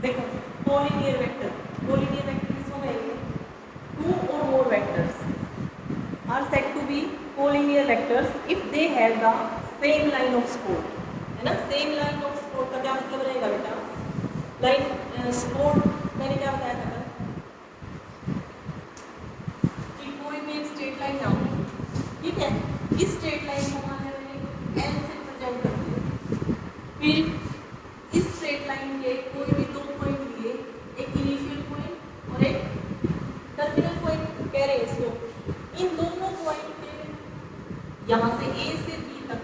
देखो collinear vector, collinear vector किसको कहेंगे? टू और more vectors are said to be collinear vectors if they have the same line of support, है ना। Same line of support का क्या मतलब रहेगा बेटा? लाइन सपोर्ट मैंने क्या बताया था कि कोई भी एक स्ट्रेट लाइन ना हो, ठीक है। इस स्ट्रेट लाइन को मान लिया मैंने एल से प्रेजेंट कर दिया, फिर इस स्ट्रेट लाइन के कोई भी दो पॉइंट लिए, एक इनिशियल पॉइंट और एक टर्मिनल पॉइंट कह रहे हैं इसको। इन दोनों पॉइंट के यहाँ से ए से बी तक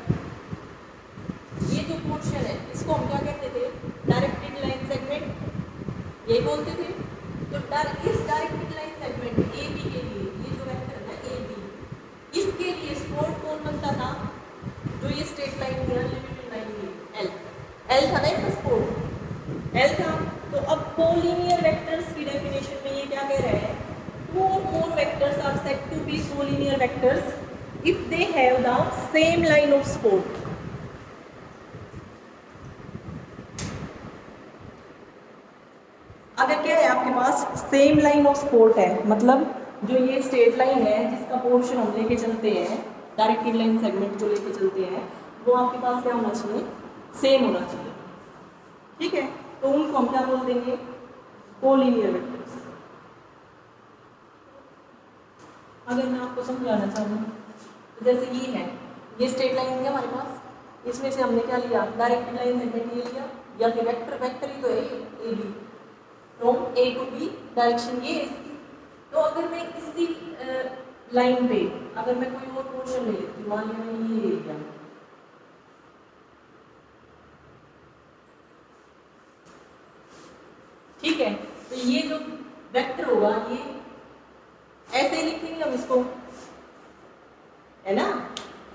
ये जो पोर्शन है इसको हम क्या कहते थे? डायरेक्टेड लाइन सेगमेंट ये बोलते थे। तो इस directed line segment A B के लिए ये जो वेक्टर है ना ए बी, इसके लिए सपोर्ट कौन बनता था? जो ये स्ट्रेट लाइन थी लिमिटेड लाइन थी एल, एल था ना इसका सपोर्ट, एल था। तो अब कोलिनियर वेक्टर्स की डेफिनेशन में ये क्या कह रहे हैं? टू और more vectors are said to be collinear vectors if they have the same line of support. अगर क्या है आपके पास सेम लाइन ऑफ सपोर्ट है, मतलब जो ये स्ट्रेट लाइन है जिसका पोर्शन हम लेके चलते हैं, डायरेक्टेड लाइन सेगमेंट जो लेके चलते हैं, वो आपके पास क्या होना चाहिए? सेम होना चाहिए, ठीक है। तो उनको हम क्या बोल देंगे? Collinear vectors. अगर मैं आपको समझाना चाहूँ तो जैसे ये है, ये स्ट्रेट लाइन थी हमारे पास, इसमें से हमने क्या लिया? डायरेक्टेड लाइन सेगमेंट ये लिया, या फिर वेक्टर, वेक्टर ही तो है A B, from A to B direction ये है इसकी। तो अगर मैं इसी लाइन पे अगर मैं कोई और पोर्शन ले लेती हूँ, मान लिया मैंने ये ले लिया, ठीक है। तो ये जो वेक्टर होगा ये ऐसे ही लिखेंगे हम इसको, है ना।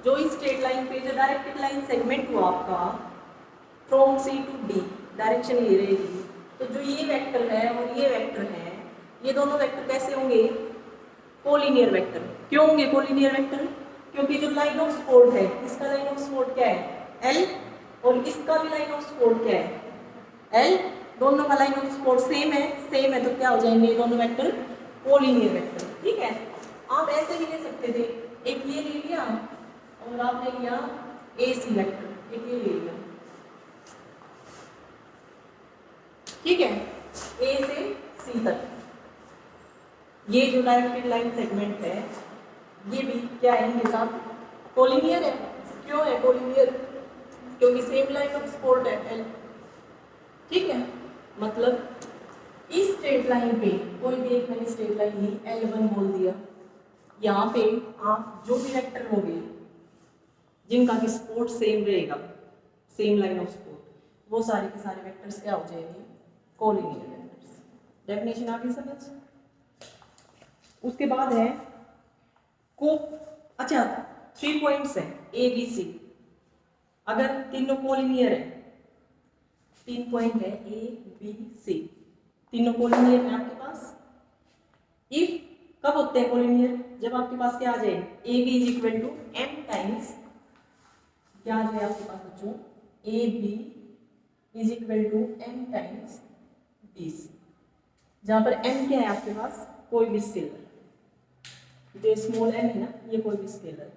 जो इस स्ट्रेट लाइन पे जो डायरेक्टेड लाइन सेगमेंट हुआ आपका from C to D, direction ये रहेगी। तो जो ये वेक्टर है और ये वेक्टर है, ये दोनों वेक्टर कैसे होंगे? Collinear vector. क्यों होंगे कोलिनियर वेक्टर? क्योंकि जो लाइन ऑफ सपोर्ट है, इसका लाइन ऑफ सपोर्ट क्या है? एल, और इसका भी लाइन ऑफ सपोर्ट क्या है? एल। दोनों का लाइन ऑफ सपोर्ट सेम है, सेम है, तो क्या हो जाएंगे दोनों वेक्टर? कोलिनियर वेक्टर, ठीक है। आप ऐसे भी ले सकते थे, एक ये ले लिया और आपने लिया ए सी वेक्टर, एक ये ले लिया, ठीक है, ए से सी तक। ये जो डायरेक्टेड लाइन सेगमेंट है ये भी क्या है? इनके साथ कोलिनियर है। क्यों है कोलिनियर? क्योंकि सेम लाइन ऑफ सपोर्ट है एल, ठीक है। मतलब इस स्ट्रेट लाइन पे कोई भी एक मैंने स्ट्रेट लाइन ली, L1 बोल दिया, यहाँ पे आप जो भी वेक्टर लोगे जिनका की सपोर्ट सेम रहेगा, सेम लाइन ऑफ सपोर्ट, वो सारे के सारे वेक्टर्स क्या हो जाएंगे? Collinear vectors. डेफिनेशन आ गई समझ? उसके बाद है को, अच्छा 3 पॉइंट्स हैं ए बी सी। अगर तीनों कोलिनियर है, 3 पॉइंट है ए बी सी, तीनों कोलिनियर है आपके पास। इफ कब होते हैं कोलिनियर? जब आपके पास क्या आ जाए? A B is equal to M times, क्या आ जाए आपके पास बच्चों? A B is equal to M times B C, जहां पर एम क्या है आपके पास? कोई भी स्केलर, जो स्मॉल एम है ना, ये कोई भी स्केलर।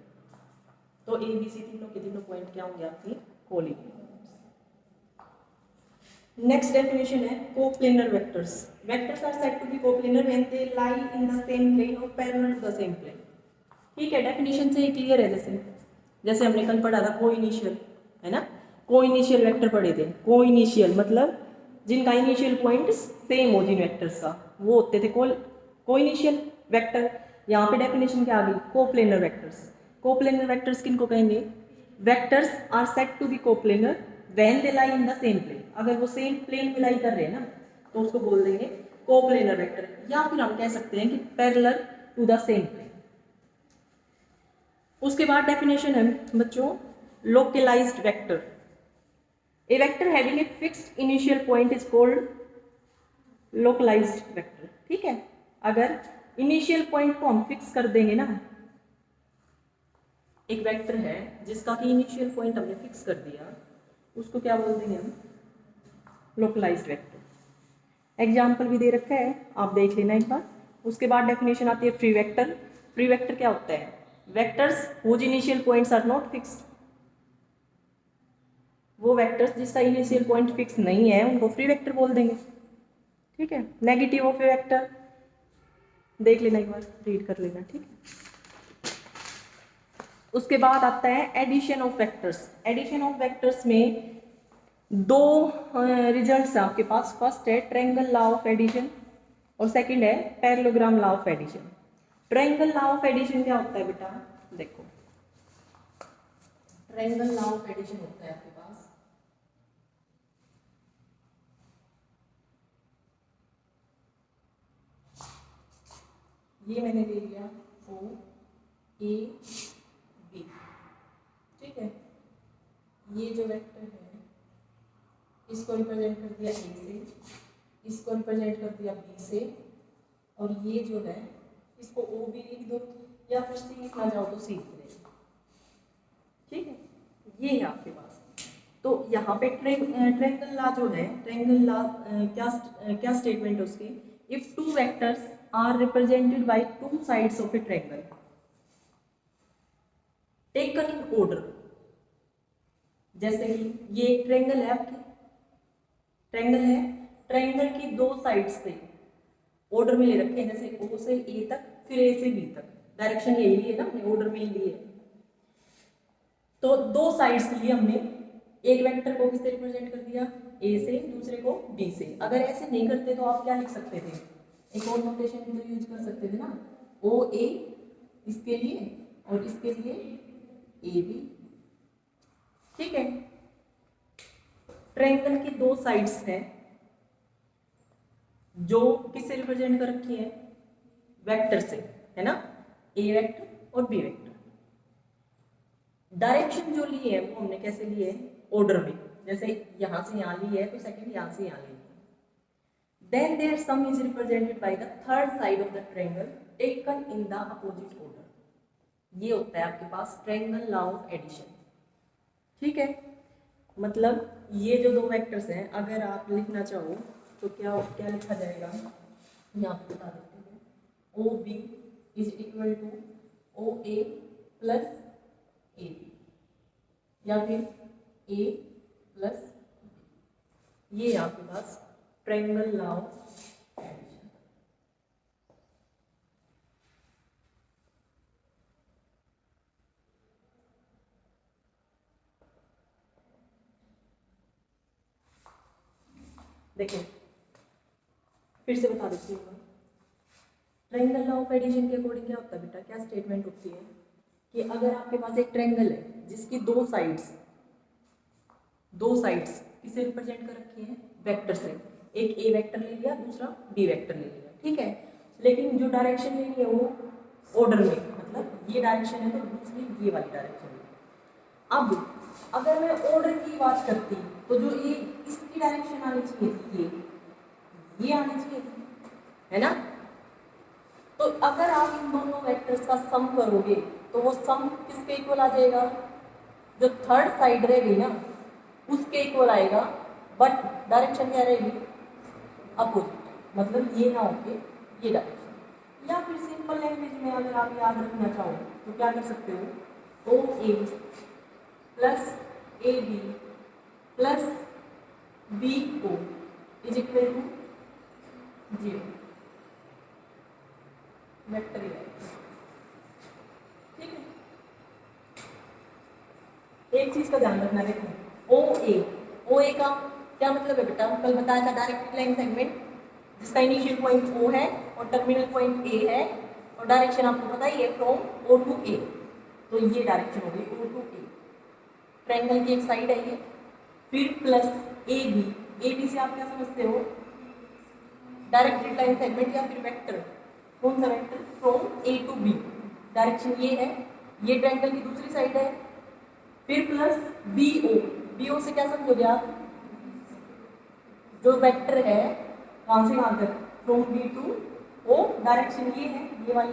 तो ए बी सी तीनों के तीनों पॉइंट क्या होंगे आपके? कोलिनियर। नेक्स्ट डेफिनेशन है coplanar vectors. Vectors are said to be coplanar when they lie in the same plane और parallel to the same plane, ठीक है। डेफिनेशन से ही क्लियर है। जैसे जैसे हमने कल पढ़ा था कोइनिशियल, है ना, कोइनिशियल वेक्टर पढ़े थे। कोइनिशियल मतलब जिनका इनिशियल पॉइंट सेम हो जिन वेक्टर्स का, वो होते थे कोइनिशियल वेक्टर। यहाँ पे डेफिनेशन क्या आ गई? Coplanar vectors. कोप्लेनर वेक्टर्स किनको कहेंगे? Vectors are said to be coplanar when they lie in the same plane. अगर वो सेम प्लेन में लाई कर रहे हैं ना, तो उसको बोल देंगे कोप्लेनर वेक्टर, या फिर हम कह सकते हैं कि parallel to the same plane. उसके बाद डेफिनेशन है बच्चों localised vector. A vector having a fixed initial point is called localised vector, ठीक है। अगर इनिशियल पॉइंट को हम फिक्स कर देंगे ना, एक वेक्टर है जिसका कि इनिशियल पॉइंट हमने फिक्स कर दिया, उसको क्या बोल देंगे हम? Localised vector. एग्जाम्पल भी दे रखा है, आप देख लेना एक बार। उसके बाद डेफिनेशन आती है फ्री वेक्टर। फ्री वेक्टर क्या होता है? Vectors whose initial points are not fixed. वो वेक्टर्स जिसका इनिशियल पॉइंट फिक्स नहीं है उनको फ्री वेक्टर बोल देंगे। ठीक है, नेगेटिव ऑफ ए वेक्टर देख लेना एक बार, रीड कर लेना। ठीक है, उसके बाद आता है addition of vectors. Addition of vectors में दो रिजल्ट्स हैं आपके पास। फर्स्ट है ट्रायंगल लॉ ऑफ एडिशन और सेकंड है parallelogram law of addition. Triangle law of addition क्या होता है बेटा? देखो, ट्रायंगल लॉ ऑफ एडिशन होता है आपके पास, ये मैंने ले लिया O A B। ठीक है, ये जो वेक्टर है इसको रिप्रेजेंट कर दिया A से, इसको रिप्रेजेंट कर दिया B से, और ये जो है इसको O भी लिख दो या फिर C लिखना चाहो तो C लिख दो। ठीक है, ये है आपके पास। तो यहाँ पे ट्रायंगल लॉ जो है, ट्रायंगल लॉ क्या स्टेटमेंट है उसकी? If two vectors are represented by two sides of a triangle taken in order. जैसे कि ये एक ट्रायंगल है, आपकी ट्रायंगल है, ट्रायंगल की दो साइड्स से ऑर्डर में ले रखे हैं, जैसे O से A तक, फिर A से B तक, डायरेक्शन यही ली है ना हमने, ऑर्डर में ही लिए। तो दो साइड्स लिए हमने, एक वेक्टर को किससे रिप्रेजेंट कर दिया? A से, दूसरे को B से। अगर ऐसे नहीं करते तो आप क्या लिख सकते थे? एक और नोटेशन भी तो यूज कर सकते थे ना, OA इसके लिए और इसके लिए AB। ठीक है, ट्रायंगल की दो साइड्स हैं जो किससे रिप्रेजेंट कर रखी है? वेक्टर से, है ना, A वेक्टर और B वेक्टर। डायरेक्शन जो ली है वो हमने कैसे लिए है? ऑर्डर में, जैसे यहां से यहां ली है तो सेकंड यहां से यहां ली है। Then their sum is represented by the third side of the triangle taken in the opposite order. ये होता है आपके पास ट्रायंगल लॉ ऑफ एडिशन। ठीक है, मतलब ये जो दो वेक्टर्स हैं, अगर आप लिखना चाहो तो क्या क्या लिखा जाएगा? यहाँ पे बता देते हैं, OB is equal to OA plus AB, या फिर A प्लस, ये आपके पास ट्रायंगल लॉ ऑफ एडिशन। देखिए फिर से बता देती हूँ, ट्रायंगल लॉ ऑफ एडिशन के अकॉर्डिंग क्या होता है बेटा? क्या स्टेटमेंट होती है कि अगर आपके पास एक ट्रायंगल है जिसकी दो साइड्स किसे रिप्रेजेंट कर रखी है? वेक्टर से। एक A वेक्टर ले लिया, दूसरा B वेक्टर ले लिया। ठीक है, लेकिन जो डायरेक्शन लेनी है वो ऑर्डर में, मतलब ये डायरेक्शन है तो दूसरी ये वाली डायरेक्शन है। अब अगर मैं ऑर्डर की बात करती तो जो ये इसकी डायरेक्शन आनी चाहिए थी, ये आनी चाहिए थी, है ना। तो अगर आप इन दोनों वेक्टर्स का सम करोगे तो वो सम किसके इक्वल आ जाएगा? जो थर्ड साइड रहेगी ना उसके इक्वल आएगा, बट डायरेक्शन क्या रहेगी? अपोजिट, मतलब ये ना होके ये डायरेक्शन। या फिर सिंपल लैंग्वेज में अगर आप याद रखना चाहो तो क्या कर सकते हो? OA plus AB plus BO is equal to 0 vector है। ठीक है, एक चीज का ध्यान रखना, देखो OA का क्या मतलब है बेटा? कल बताया था, डायरेक्ट लाइन सेगमेंट जिसका इनिशियल पॉइंट O है और टर्मिनल पॉइंट A है, और डायरेक्शन आपको पता ही है फ्रॉम O टू A। तो ये डायरेक्शन हो गई O टू A, ट्रायंगल की एक साइड है ये। फिर प्लस AB से आप क्या समझते हो? डायरेक्ट लाइन सेगमेंट या फिर वेक्टर। कौन सा vector? From A to B, direction ये है, ये ट्रायंगल की दूसरी साइड है। फिर प्लस BO से क्या समझोगे आप? जो वेक्टर है कहां से कहां तक? From B to O, direction ये है, ये वाली,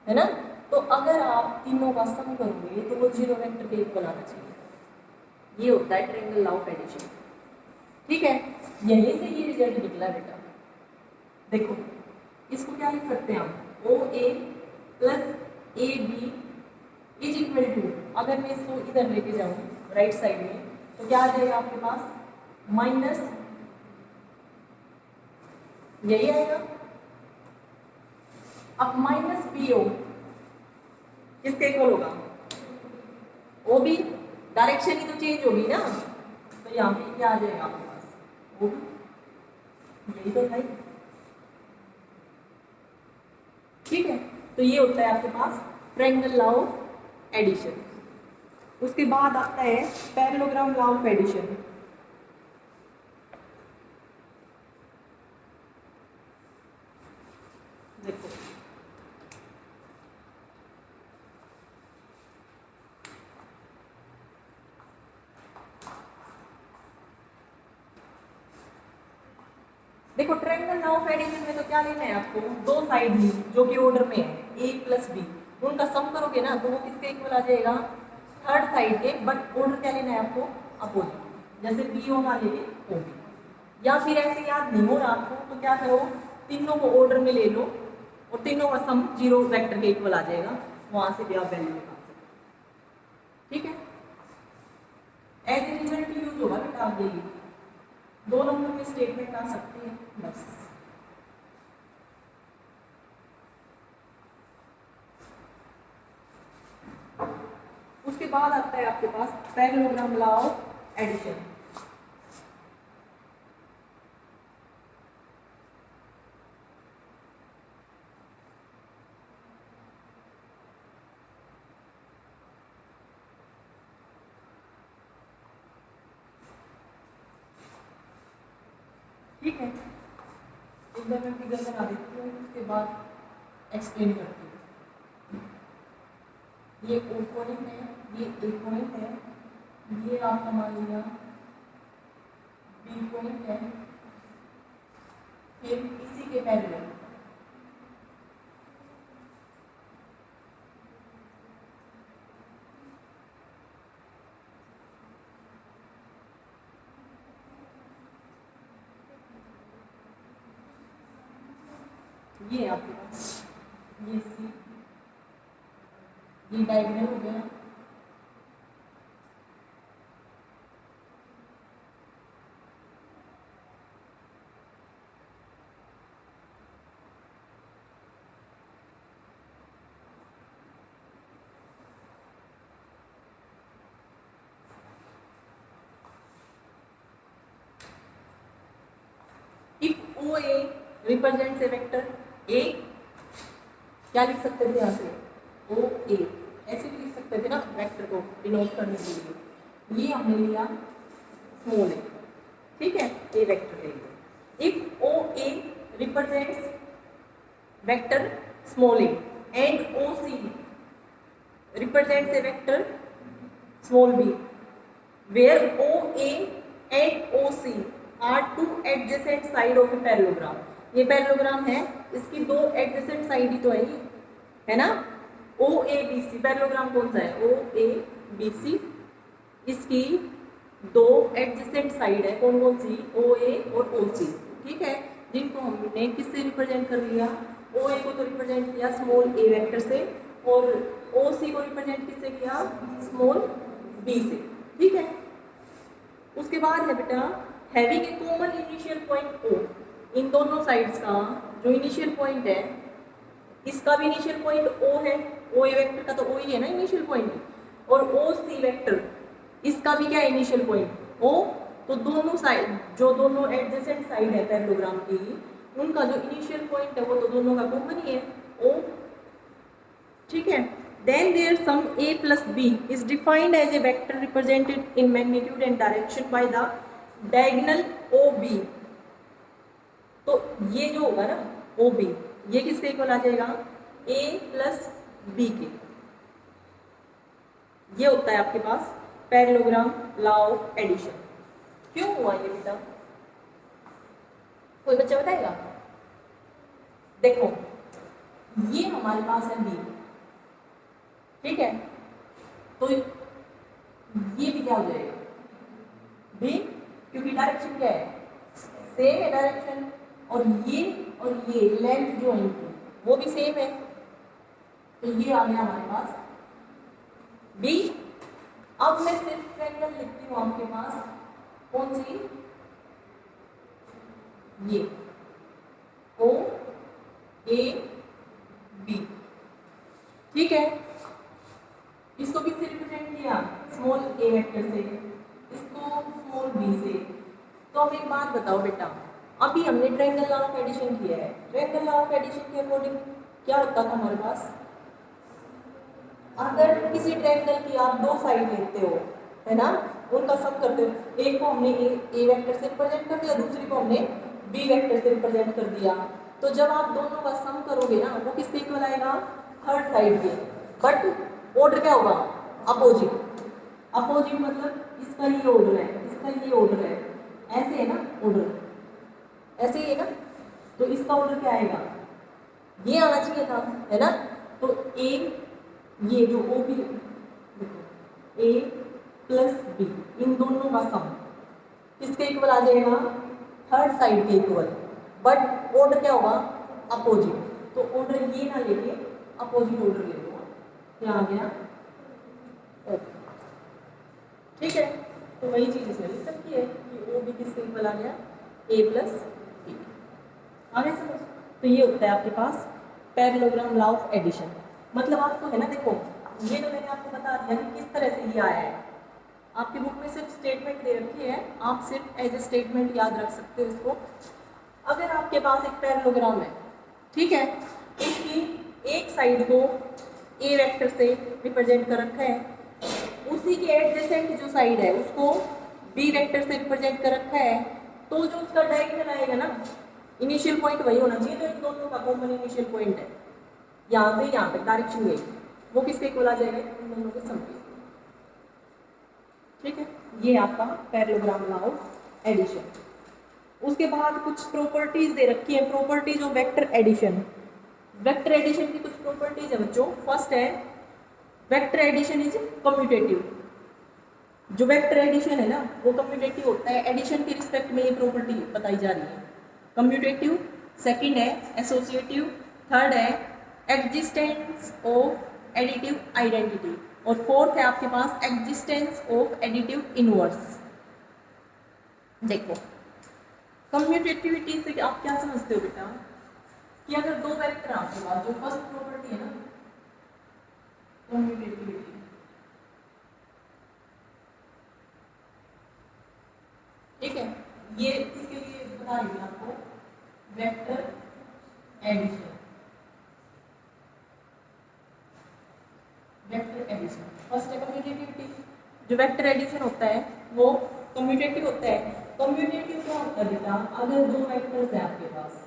है ना। तो अगर आप तीनों का सम करोगे तो वो 0 वेक्टर के इक्वल आना चाहिए। ये होता है ट्रायंगल लॉ ऑफ एडिशन। ठीक है, यहीं से ये रिजल्ट निकला बेटा। देखो इसको क्या लिख सकते हैं हम, O A plus A B is equal to, अगर मैं इसको इधर लेके जाऊँ राइट साइड में तो क्या आ जाएगा आपके पास, माइनस यही आएगा। अब माइनस बी ओ किसके इक्वल होगा, ओ बी, डायरेक्शन ही तो चेंज होगी ना, तो यहाँ पे क्या आ जाएगा आपके पास, ओ बी, यही तो था। ठीक है, तो ये होता है आपके पास ट्रायंगल लॉ ऑफ एडिशन। उसके बाद आता है पैरेललोग्राम लॉ ऑफ एडिशन। देखो देखो ट्रायंगल लॉ ऑफ एडिशन में तो क्या लेना है आपको, दो साइड ली जो कि ऑर्डर में है ए प्लस बी, उनका सम करोगे ना तो वो किसके इक्वल आ जाएगा, थर्ड साइड के, बट ऑर्डर क्या लेना है आपको, अपोजिट, जैसे बी ओ मान लेंगे ओ बी। या फिर ऐसे याद नहीं हो रहा आपको तो क्या करो, तीनों को ऑर्डर में ले लो और तीनों का सम जीरो वेक्टर के इक्वल आ जाएगा, वहां से भी आप वैल्यू निकाल सकते। ठीक है, एज ए रिजल्ट यूज होगा बेटा आप देखिए, दो नंबर में स्टेटमेंट आ सकती है बस। उसके बाद आता है आपके पास पैरेललोग्राम लॉ ऑफ एडिशन। ठीक है, एक बार मैं फिगर बना देती हूँ, उसके बाद एक्सप्लेन करती हूँ। ये ओ पॉइंट है, ये ए पॉइंट है, ये आपका मान लिया बी पॉइंट है, फिर इसी के पैरेलल ये आपके पास ये सी, ये डायगोनल हो गया, if O A represents a vector A, क्या लिख सकते थे यहाँ से, ओ ए, ऐसे भी लिख सकते थे ना वेक्टर को डिनोट करने के लिए, ये हमने लिया स्मॉल ए। ठीक है, ए वेक्टर ले लिया। If O A represents vector small a and O C represents a vector small b, where O A and O C are two adjacent side of a parallelogram. ये पैरेललोग्राम है, इसकी दो adjacent side ही तो है ना, ओ A B C, parallelogram कौन सा है, ओ ए बी सी, इसकी दो एडजेसेंट साइड है, कौन कौन सी, ओ ए और ओ सी। ठीक है, जिनको हमने किससे रिप्रेजेंट कर लिया, ओ ए को तो रिप्रेजेंट किया स्मॉल ए वेक्टर से, और ओ सी को रिप्रेजेंट किससे किया, स्मॉल बी से। ठीक है, उसके बाद है बेटा having a common initial point O, इन दोनों साइड्स का जो इनिशियल पॉइंट है, इसका भी इनिशियल पॉइंट ओ है, ओ ए वेक्टर का तो ओ ही है ना इनिशियल पॉइंट, और ओ सी वेक्टर इसका भी क्या है इनिशियल पॉइंट ओ, तो दोनों साइड जो दोनों एडजेसेंट साइड है पैरेललोग्राम की, उनका जो इनिशियल पॉइंट है वो तो दोनों का कॉमन ही है ओ। ठीक है, then their sum a plus b is defined as a vector represented in magnitude and direction by the diagonal OB। तो ये जो होगा ना OB, ये किसके इक्वल आ जाएगा, a प्लस b के। ये होता है आपके पास पैरेललोग्राम लॉ ऑफ एडिशन। क्यों हुआ ये बेटा, कोई बच्चा बताएगा। देखो ये हमारे पास है b, ठीक है, तो ये भी क्या हो जाएगा b, क्योंकि डायरेक्शन क्या है, सेम है डायरेक्शन, और ये और ये लेंथ जो है इनकी वो भी सेम है, तो ये आ गया हमारे पास बी। अब मैं सिर्फ ट्रायंगल लिखती हूँ आपके पास, कौन सी, ये ओ ए बी, ठीक है। इसको किससे रिप्रेजेंट किया, स्मॉल ए वेक्टर से, इसको स्मॉल बी से। तो अब एक बात बताओ बेटा, अभी हमने ट्रायंगल लॉ ऑफ एडिशन किया है, ट्रायंगल लॉ ऑफ एडिशन के अकॉर्डिंग क्या होता था हमारे पास, अगर किसी ट्रायंगल की आप दो साइड लेते हो, है ना, उनका सम करते हो, एक को हमने ए वेक्टर से रिप्रेजेंट कर दिया, दूसरी को हमने बी वेक्टर से रिप्रेजेंट कर दिया, तो जब आप दोनों का सम करोगे ना वो किसके इक्वल आएगा, थर्ड साइड के। बट ऑर्डर क्या होगा, अपोजिट। अपोजिट मतलब इसका ये ऑर्डर है, इसका ये ऑर्डर है, ऐसे है ना ऑर्डर, ऐसे ही है ना, तो इसका ऑर्डर क्या आएगा, ये आना चाहिए था, है ना। तो ए, ये जो ओ बी, ए प्लस बी, इन दोनों का सम किसके इक्वल आ जाएगा, थर्ड साइड के इक्वल। बट ऑर्डर क्या होगा, अपोजिट, तो ऑर्डर ये ना लेके अपोजिट ऑर्डर ले लो, क्या आ गया, ठीक है। तो वही चीज इसमें लिख सकती है कि ओ बी किसके इक्वल आ गया, ए प्लस बी, आ गया समझ। तो ये होता है आपके पास पैरेललोग्राम लॉ ऑफ एडिशन। मतलब आपको है ना, देखो ये तो मैंने आपको बता दिया कि किस तरह से ये आया है, आपकी बुक में सिर्फ स्टेटमेंट दे रखी है, आप सिर्फ एज ए स्टेटमेंट याद रख सकते हो इसको। अगर आपके पास एक पैरेललोग्राम है, ठीक है, इसकी एक साइड को ए वेक्टर से रिप्रेजेंट कर रखा है, उसी के एडजेसेंट जो साइड है उसको बी वेक्टर से रिप्रेजेंट कर रखा है, तो जो उसका डायगोनल आएगा ना, इनिशियल पॉइंट वही होना चाहिए जो इन दोनों का कॉमन इनिशियल पॉइंट है, यहाँ से यहाँ तक डायरेक्शन गई, वो किसके इक्वल आ जाएगा, इन दोनों के सम के, ठीक है। ये आपका पैरेललोग्राम लॉ ऑफ एडिशन। उसके बाद कुछ प्रॉपर्टीज दे रखी है, properties of vector addition. Vector addition की कुछ प्रॉपर्टीज है बच्चों। फर्स्ट है वेक्टर एडिशन इज कम्यूटेटिव। जो वेक्टर एडिशन है ना वो कम्यूटेटिव होता है, एडिशन के रिस्पेक्ट में ये प्रॉपर्टी बताई जा रही है, कम्यूटेटिव। सेकंड है एसोसिएटिव। थर्ड है एग्जिस्टेंस ऑफ एडिटिव आइडेंटिटी, और फोर्थ है आपके पास एग्जिस्टेंस ऑफ एडिटिव इनवर्स। देखो कम्यूटेटिविटी से आप क्या समझते हो बेटा, कि अगर दो वेक्टर आपके पास, जो फर्स्ट प्रॉपर्टी है ना कम्यूटेटिविटी, ठीक है, ये इसके लिए बता रही हूँ आपको, vector addition, vector addition first है कम्यूटेटिविटी। जो वेक्टर एडिशन होता है वो कम्यूटेटिव होता है। कम्यूटेटिव क्या होता है बेटा, अगर दो वेक्टर्स है आपके पास,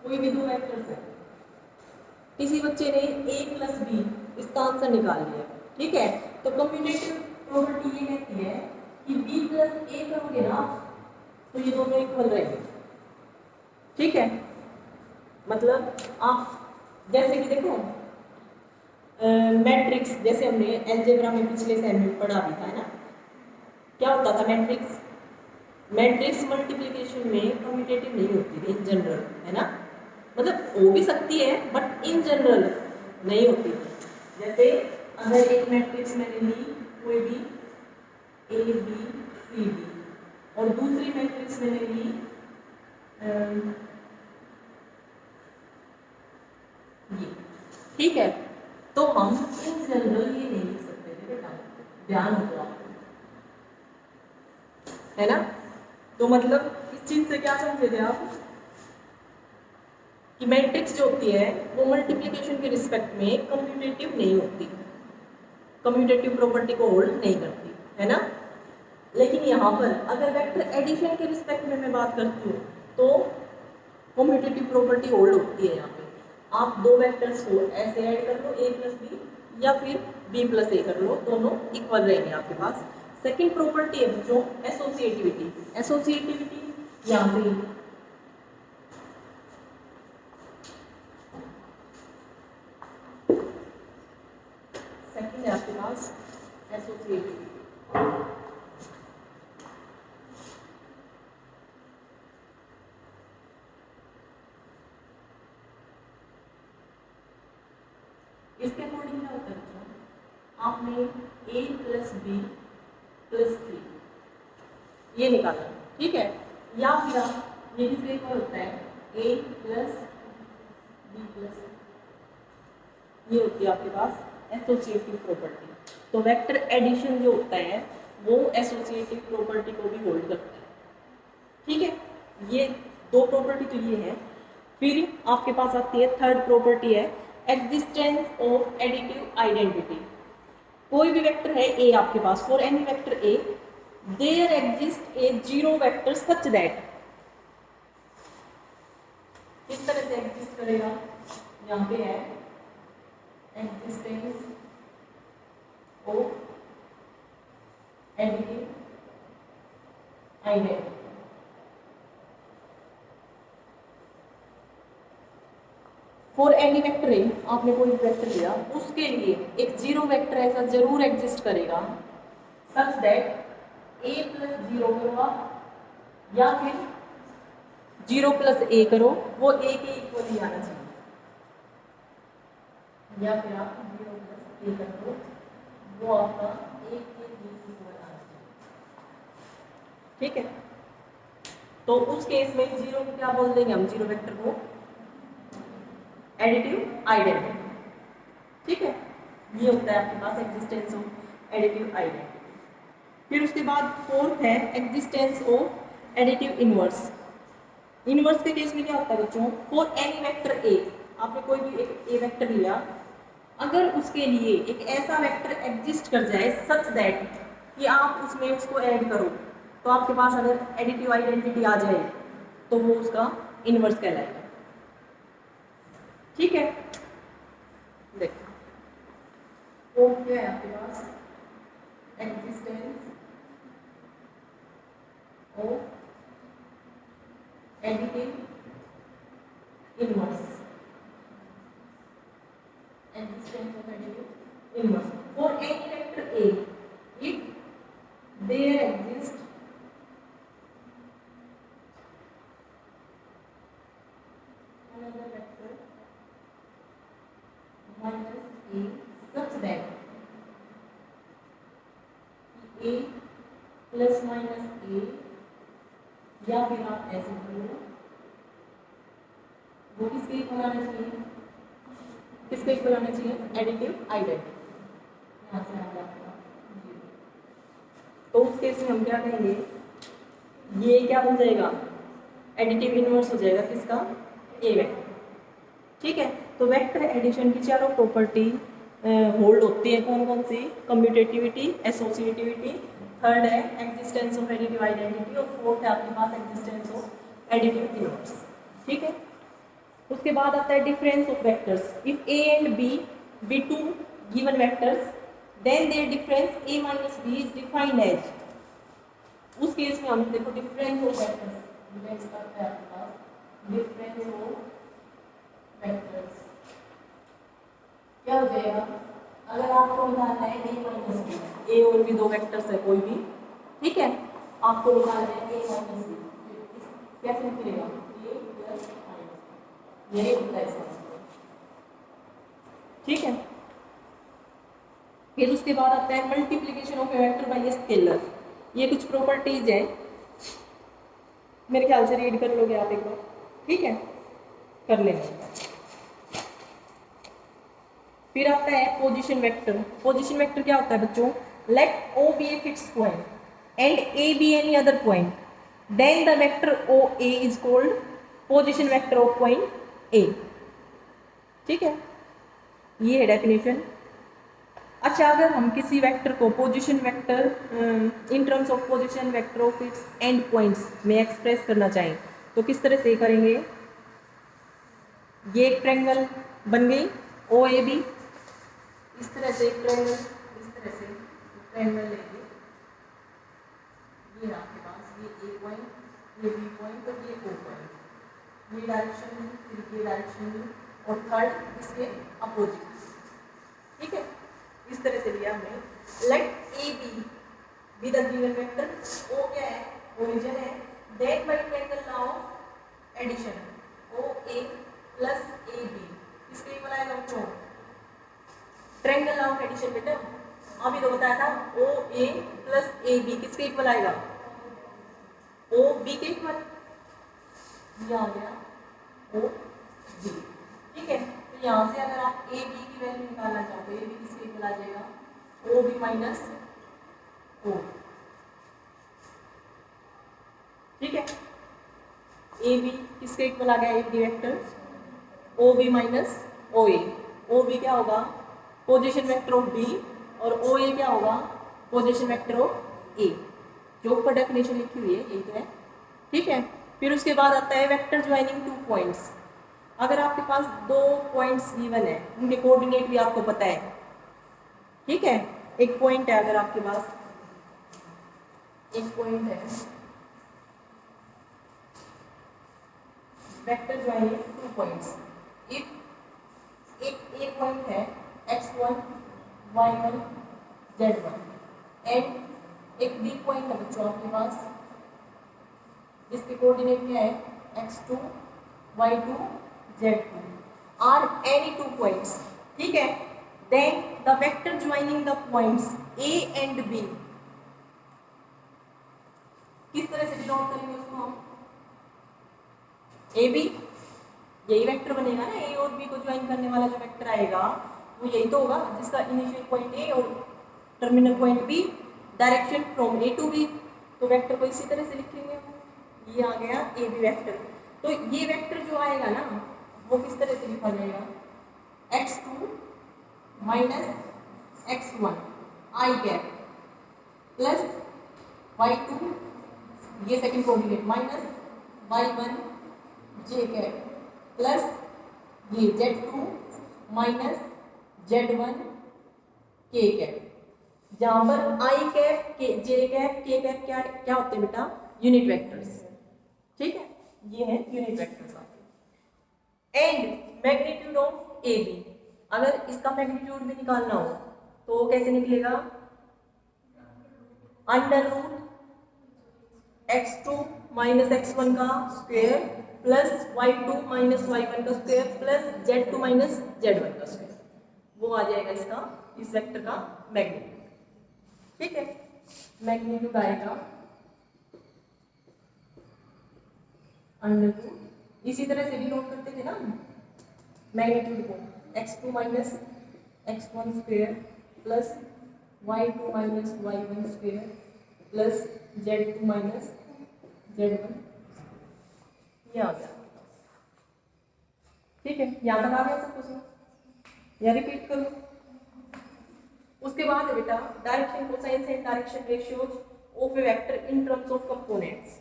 कोई भी दो वेक्टर्स है, किसी बच्चे ने a प्लस बी इसका आंसर निकाल लिया, ठीक है, तो कम्यूटेटिव प्रॉपर्टी ये कहती है कि b प्लस a करोगे ना तो ये दोनों इक्वल रहेंगे, ठीक है। मतलब आप जैसे कि देखो मैट्रिक्स, जैसे हमने अलजेब्रा में पिछले सेम में पढ़ा भी था, है ना, क्या होता था मैट्रिक्स, मैट्रिक्स मल्टीप्लिकेशन में कम्यूटेटिव नहीं होती थी इन जनरल, है ना, मतलब हो भी सकती है बट इन जनरल नहीं होती थी। जैसे अगर एक मैट्रिक्स मैंने ली कोई भी ए बी सी डी, और दूसरी मैट्रिक्स मैंने ली ये, ठीक है, तो हम इन जनरल ये नहीं लिख सकते थे बेटा, ध्यान हो आपको, है ना। तो मतलब इस चीज से क्या समझे थे आप, कि मैट्रिक्स जो होती है वो मल्टीप्लिकेशन के रिस्पेक्ट में कम्यूटेटिव नहीं होती, कम्यूटेटिव प्रॉपर्टी को होल्ड नहीं करती, है ना। लेकिन यहाँ पर अगर वेक्टर एडिशन के रिस्पेक्ट में मैं बात करती हूँ तो कम्यूटेटिव प्रॉपर्टी होल्ड होती है। यहाँ पे आप दो वेक्टर्स को ऐसे ऐड कर लो, a प्लस बी या फिर b प्लस ए कर लो, दोनों इक्वल रहेंगे आपके पास। सेकेंड प्रॉपर्टी है जो एसोसिएटिविटी। एसोसिएटिविटी यहाँ से सेकेंड है आपके पास एसोसिएटिविटी। इसके अकॉर्डिंग क्या होता है बच्चों, आपने a प्लस बी प्लस सी ये निकाला, ठीक है, या फिर आप ये किसके इक्वल होता है a प्लस बी प्लस, ये होती है आपके पास एसोसिएटिव प्रॉपर्टी। तो वेक्टर एडिशन जो होता है वो एसोसिएटिव प्रॉपर्टी को भी होल्ड करता है, ठीक है। ये दो प्रॉपर्टी तो ये है। फिर आपके पास आती है थर्ड प्रॉपर्टी है एग्जिस्टेंस ऑफ एडिटिव आइडेंटिटी। कोई भी वेक्टर है ए आपके पास, for any vector A there exist a zero vector such that, किस तरह से एग्जिस्ट करेगा, यहाँ पे है existence of additive identity. For any vector A, आपने कोई वेक्टर लिया, उसके लिए एक जीरो वेक्टर ऐसा जरूर एग्जिस्ट करेगा such that A plus zero करो आप, या फिर जीरो प्लस ए करो, वो ए के इक्वल ही आना चाहिए, या फिर आप जीरो प्लस ए कर दो, वो आपका ए के इक्वल आना चाहिए, ठीक है। तो उस केस में जीरो को क्या बोल देंगे हम, जीरो वेक्टर को एडिटिव आइडेंटिटी, ठीक है। ये होता है आपके पास एग्जिस्टेंस ऑफ एडिटिव आइडेंटिटी। फिर उसके बाद फोर्थ है existence of additive inverse. Inverse के केस में क्या होता है बच्चों, फॉर एनी वेक्टर ए, आपने कोई भी एक ए वेक्टर लिया, अगर उसके लिए एक ऐसा वेक्टर एग्जिस्ट कर जाए सच दैट कि आप उसमें उसको ऐड करो, तो आपके पास अगर एडिटिव आइडेंटिटी आ जाए तो वो उसका इनवर्स कहलाएगा, ठीक है। देखो वो क्या है आपके पास, existence of additive inverse, existence of additive inverse for any vector A if there exists another vector minus A such that A plus minus A, या फिर आप ऐसे बोलो वो किसके इक्वल आना चाहिए, किसके इक्वल आना चाहिए, एडिटिव आइडेंटिटी, यहाँ से आ गया। तो उस केस में हम क्या कहेंगे, ये क्या बन जाएगा, एडिटिव इनवर्स हो जाएगा किसका, ए वेक्टर, ठीक है। तो वेक्टर एडिशन की चारों प्रॉपर्टी होल्ड होती है, कौन कौन सी, कम्यूटेटिविटी, एसोसिएटिविटी, थर्ड है एग्जिस्टेंस ऑफ एडिटिव आइडेंटिटी, और फोर्थ है आपके पास एग्जिस्टेंस ऑफ एडिटिव इनवर्स, ठीक है। उसके बाद आता है difference of vectors. If A and b be two given vectors then their difference a minus b is defined as, उस केस में हम देखो डिफरेंस ऑफ वेक्टर्स, डिफरेंस करते हैं आपके पास डिफरेंस ऑफ वेक्टर्स क्या हो जाएगा, अगर आपको निकालना है a माइनस बी, ए और भी दो वेक्टर्स है कोई भी, ठीक है, आपको निकालना है a माइनस बी, कैसे निकलेगा, a प्लस यही होता है इसका, ठीक है। फिर उसके बाद आता है multiplication of A vector by a scalar. ये कुछ प्रॉपर्टीज है, मेरे ख्याल से रीड कर लोगे आप एक बार, ठीक है, कर लेंगे। फिर आता है पोजीशन वेक्टर। पोजीशन वेक्टर क्या होता है बच्चों, let O be a fixed point and A be any other point, then the vector O A is called position vector of point A, ठीक है, ये है डेफिनेशन। अच्छा, अगर हम किसी वेक्टर को position vector in terms of position vector of its and points में एक्सप्रेस करना चाहें तो किस तरह से करेंगे, ये एक ट्रायंगल बन गई ओ ए बी, इस तरह से एक ट्रायंगल, इस तरह से ट्रायंगल लेंगे, ये आपके पास ये ए पॉइंट, ये बी पॉइंट और ये ओ पॉइंट, ये डायरेक्शन, फिर ये डायरेक्शन और थर्ड इसके अपोजिट, ठीक है। इस तरह से लिया हमने। Let A B the given vector, O क्या है, ओरिजिन है, then by triangle now addition O A plus A B, इसके इक्वल आएगा बच्चों ट्रायंगल लॉ ऑफ एडिशन बेटा अभी तो बताया था ओ ए प्लस ए बी किसके इक्वल आएगा, ओ बी के इक्वल, ये आ गया ओ बी। ठीक है, तो यहाँ से अगर आप ए बी की वैल्यू निकालना चाहते हो, ए बी किसके इक्वल आ जाएगा, ओ बी माइनस ओ। ठीक है, ए बी किसके इक्वल आ गया, A B vector O B minus O A. O B क्या होगा, पोजीशन वेक्टर ऑफ बी, और ओ ए क्या होगा, पोजीशन वेक्टर ऑफ ए। जो ऊपर डेफिनेशन लिखी हुई है यही तो है। ठीक है, फिर उसके बाद आता है वेक्टर ज्वाइनिंग टू पॉइंट्स। अगर आपके पास दो पॉइंट्स गिवन है, उनके कोऑर्डिनेट भी आपको पता है। ठीक है, एक पॉइंट है, अगर आपके पास एक पॉइंट है, vector joining two points, if एक पॉइंट है x1 y1 z1 एंड एक बी पॉइंट है बच्चों आपके पास, इसके कोऑर्डिनेट क्या है x2 y2 z2 are any two points. ठीक है, then the vector joining the points a and b किस तरह से डिनोट करेंगे उसको हम, ए बी, यही वेक्टर बनेगा ना, ए और बी को ज्वाइन करने वाला जो वेक्टर आएगा वो यही तो होगा, जिसका इनिशियल पॉइंट ए और terminal point B, direction from A to B. तो वेक्टर को इसी तरह से लिखेंगे हम, ये आ गया ए बी वेक्टर। तो ये वेक्टर जो आएगा ना वो किस तरह से लिखा जाएगा, x2 माइनस x1 आई कैप प्लस y2, ये सेकंड कोऑर्डिनेट, माइनस y1 जे कैप प्लस ये z2 माइनस z1 के कैप, जहां पर आई कैप के जे कैप के कैप क्या क्या होते हैं बेटा, यूनिट वेक्टर्स। ठीक है, ये है यूनिट वेक्टर्स आपके। And magnitude of A B, अगर इसका मैग्नीट्यूड भी निकालना हो तो कैसे निकलेगा, under root x2 minus x1 का square plus y2 minus y1 का square plus z2 minus z1 का स्क्वायर, वो आ जाएगा इसका, इस वेक्टर का मैग्नीट्यूड। ठीक है, मैग्नीट्यूड आएगा अंडर रूट, इसी तरह से डिनोट करते थे ना मैग्नीट्यूड को, x2 minus x1 square plus y2 minus y1 square plus z2 minus z1, ये आ गया। ठीक है, यहाँ तक आ गया सब कुछ, या रिपीट करो। उसके बाद है बेटा direction cosines and direction ratios of A vector in terms of components.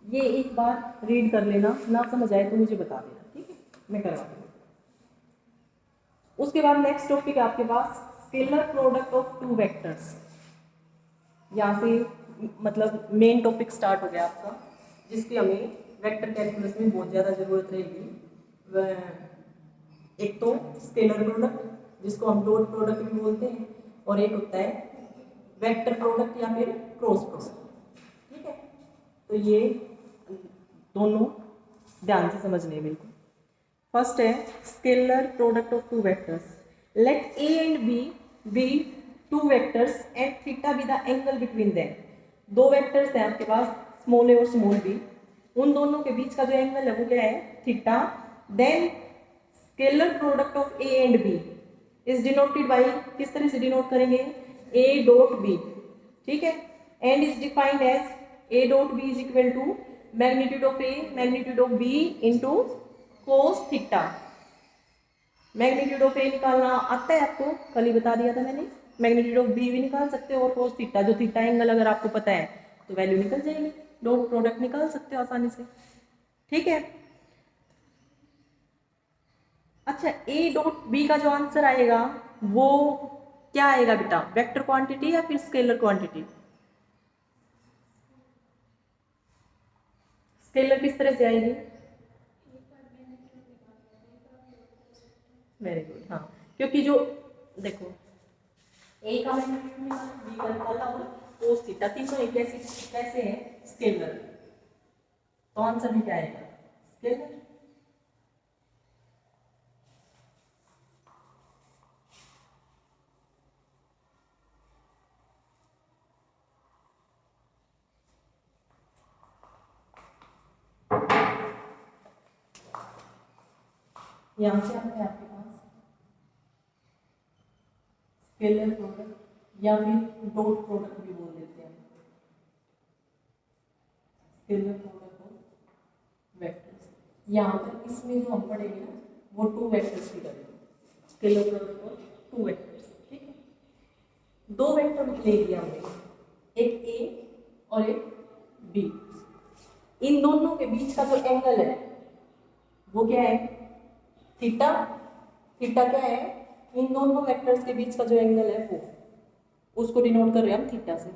ये एक बार रीड कर लेना, ना समझ आए तो मुझे बता देना। ठीक है, मैं करवा दूँगी। उसके बाद नेक्स्ट टॉपिक है आपके पास scalar product of two vectors. यहाँ से मतलब मेन टॉपिक स्टार्ट हो गया आपका, जिसकी हमें वेक्टर कैलकुलस में बहुत ज़्यादा ज़रूरत रहेगी। एक तो स्केलर प्रोडक्ट जिसको हम डॉट प्रोडक्ट भी बोलते हैं, और एक होता है वेक्टर प्रोडक्ट या फिर क्रॉस प्रोडक्ट। ठीक है, तो ये दोनों ध्यान से समझने बिल्कुल। फर्स्ट है scalar product of two vectors. Let a and b two vectors and theta be the angle between them. दो वेक्टर्स हैं आपके पास, स्मॉल ए और स्मॉल बी, उन दोनों के बीच का जो एंगल है वो क्या है, theta. Then scalar product of a and b is denoted by, किस तरह से डिनोट करेंगे, ए डॉट बी। ठीक है, and is defined as A dot B is equal to magnitude of A magnitude of B into cos theta. Magnitude of A निकालना आता है आपको, कल ही बता दिया था मैंने। मैग्नीट्यूड ऑफ बी भी निकाल सकते हो, और कोस थीटा, जो थीटा एंगल अगर आपको पता है तो वैल्यू निकल जाएगी, डॉट प्रोडक्ट निकाल सकते हो आसानी से। ठीक है, अच्छा ए डॉट बी का जो आंसर आएगा वो क्या आएगा बेटा, वेक्टर क्वांटिटी या फिर स्केलर क्वांटिटी? स्केलर किस तरह से आएगी? वेरी गुड, हाँ, क्योंकि जो देखो ए का मैग्नीट्यूड निकाला, बी का निकाला और कोस थीटा, तीनों एक कैसे है, स्केलर। तो आंसर भी क्या आएगा, स्केलर। ठीक है, यहाँ से आता है आपके पास स्केलर प्रोडक्ट या फिर डॉट प्रोडक्ट भी बोल देते हैं, स्केलर प्रोडक्ट और वेक्टर्स। यहाँ पर इसमें जो हम पढ़ेंगे ना वो 2 वेक्टर्स की करेंगे, स्केलर प्रोडक्ट और 2 वेक्टर्स। ठीक है, 2 वेक्टर ले लिया हमने, एक ए और एक बी। इन दोनों के बीच का जो एंगल है वो क्या है, थीटा। थीटा क्या है, इन दोनों वेक्टर्स के बीच का जो एंगल है वो, उसको डिनोट कर रहे हैं हम थीटा से।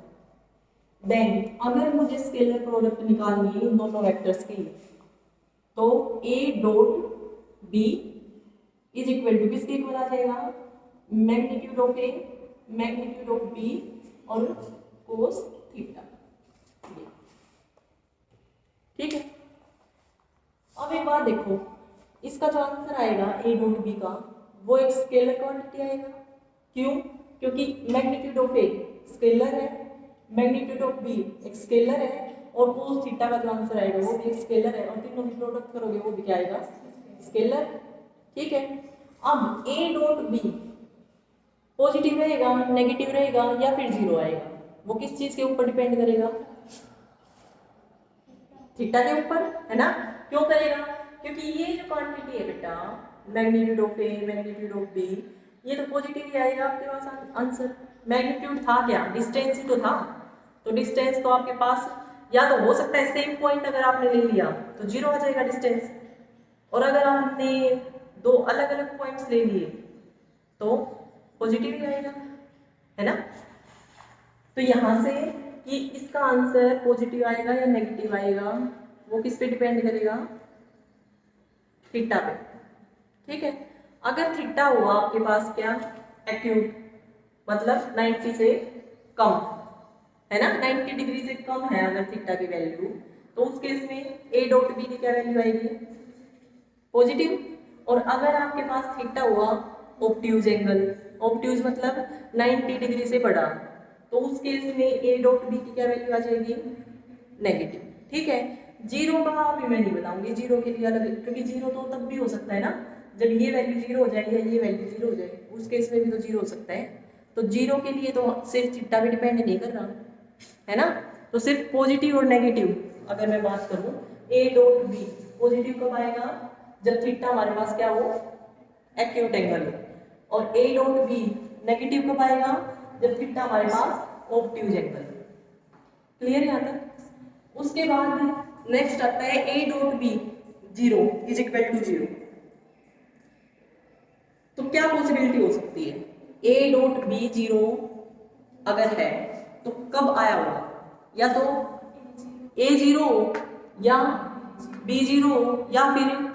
देन अगर मुझे स्केलर प्रोडक्ट निकालनी है इन दोनों वेक्टर्स की, तो a dot B is equal to किसके इक्वल आ जाएगा, magnitude of A magnitude of b और कोस थीटा। ठीक है, अब एक बात देखो, इसका जो आंसर आएगा ए डॉट बी का वो एक स्केलर क्वांटिटी आएगा। क्यों, क्योंकि मैग्नीट्यूड ऑफ ए स्केलर है, मैग्नीट्यूड ऑफ बी एक स्केलर है, और कोस थीटा का जो आंसर आएगा वो भी एक स्केलर है, और तीनों की प्रोडक्ट करोगे वो भी क्या आएगा, स्केलर। ठीक है, अब ए डॉट बी पॉजिटिव रहेगा, नेगेटिव रहेगा या फिर जीरो आएगा, वो किस चीज के ऊपर डिपेंड करेगा, थीटा के ऊपर, है ना। क्यों करेगा, क्योंकि ये जो क्वांटिटी है बेटा magnitude of A magnitude of b, ये तो पॉजिटिव ही आएगा आपके पास आंसर। मैग्नीट्यूड था क्या, डिस्टेंस ही तो था, तो डिस्टेंस तो आपके पास या तो हो सकता है सेम पॉइंट अगर आपने ले लिया तो जीरो आ जाएगा डिस्टेंस, और अगर आपने 2 अलग अलग पॉइंट्स ले लिए तो पॉजिटिव ही आएगा, है ना। तो यहाँ से कि इसका आंसर पॉजिटिव आएगा या नेगेटिव आएगा वो किस पे डिपेंड करेगा, थीटा पे। ठीक है, अगर थीटा हुआ आपके पास क्या, एक्यूट, मतलब 90 से कम, है ना, 90 डिग्री से कम है अगर थीटा की वैल्यू, तो उस केस में ए डॉट बी की क्या वैल्यू आएगी, पॉजिटिव। और अगर आपके पास थीटा हुआ ऑब्ट्यूज एंगल, ऑब्ट्यूज मतलब 90 डिग्री से बड़ा, तो उस केस में ए डॉट बी की क्या वैल्यू आ जाएगी, नेगेटिव। ठीक है, जीरो का अभी मैं नहीं बताऊंगी, जीरो के लिए अलग, क्योंकि जीरो तो तब भी हो सकता है ना जब ये वैल्यू जीरो हो जाए या ये वैल्यू जीरो हो जाए, उस केस में भी तो जीरो हो सकता है। तो जीरो के लिए तो सिर्फ थीटा पे डिपेंड नहीं कर रहा, है ना। तो सिर्फ पॉजिटिव और नेगेटिव अगर मैं बात करूं, ए डॉट बी पॉजिटिव कब आएगा, जब थीटा हमारे पास क्या हो, एक्यूट एंगल हो, और ए डॉट बी नेगेटिव कब आएगा, जब थीटा हमारे पास ऑब्ट्यूज एंगल। क्लियर यहाँ तक। उसके बाद नेक्स्ट आता है a dot b zero is equal to zero. तो क्या पॉसिबिलिटी हो सकती है, ए डॉट बी जीरो अगर है तो कब आया होगा, या तो ए जीरो या बी जीरो या फिर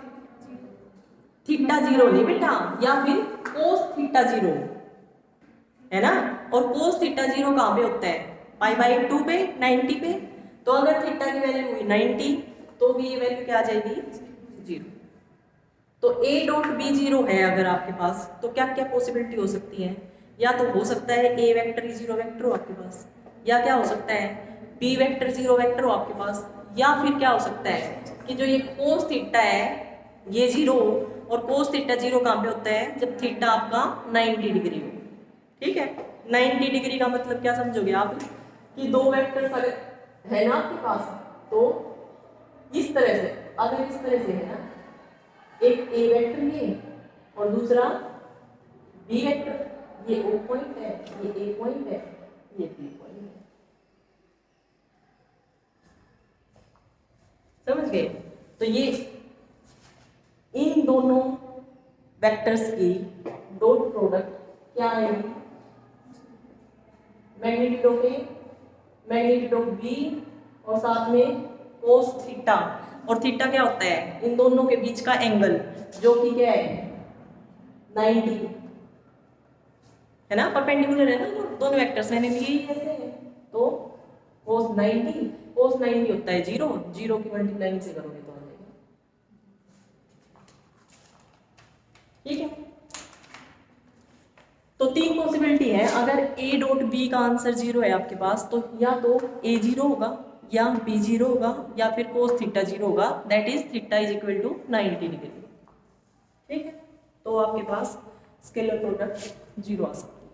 थीटा जीरो, नहीं बेटा, या फिर कोस थीटा जीरो, है ना। और कोस थीटा जीरो कहाँ पे होता है, π/2 पे, 90 पे। तो अगर थीटा की वैल्यू हुई 90 तो भी ये वैल्यू क्या आ जाएगी, जीरो। तो ए डॉट बी जीरो है अगर आपके पास, तो क्या क्या पॉसिबिलिटी हो सकती है, या तो हो सकता है ए वेक्टर जीरो वेक्टर हो आपके पास, या क्या हो सकता है बी वेक्टर जीरो वेक्टर हो आपके पास, या फिर क्या हो सकता है कि जो ये कोस थीटा है ये जीरो, और कोस थीटा जीरो कहाँ पे होता है, जब थीटा आपका 90 डिग्री हो। ठीक है, 90 डिग्री का मतलब क्या समझोगे आप, कि 2 वेक्टर्स अगर है ना आपके पास, तो इस तरह से, अगर इस तरह से है ना, एक ए वेक्टर ये और दूसरा बी वेक्टर, ये ओ पॉइंट है, ये ए पॉइंट है, ये बी पॉइंट है, समझ गए। तो ये इन दोनों वेक्टर्स की डॉट प्रोडक्ट क्या आएगी, magnitude of A magnitude of b और साथ में कोस थीटा। और थीटा क्या होता है, इन दोनों के बीच का एंगल, जो कि क्या है 90, है ना, परपेंडिकुलर है ना दोनों वेक्टर्स, मैंने लिए ऐसे है, तो कोस 90 होता है जीरो, जीरो की मल्टीप्लाइंग से करोगे तो आ जाएगा। ठीक है, तो 3 पॉसिबिलिटी है, अगर ए डॉट बी का आंसर जीरो है आपके पास, तो या तो ए जीरो होगा या बी जीरो होगा या फिर कोस थीटा जीरो होगा, that is theta is equal to 90 degree. ठीक है, तो आपके पास स्केलर प्रोडक्ट जीरो आ सकती है।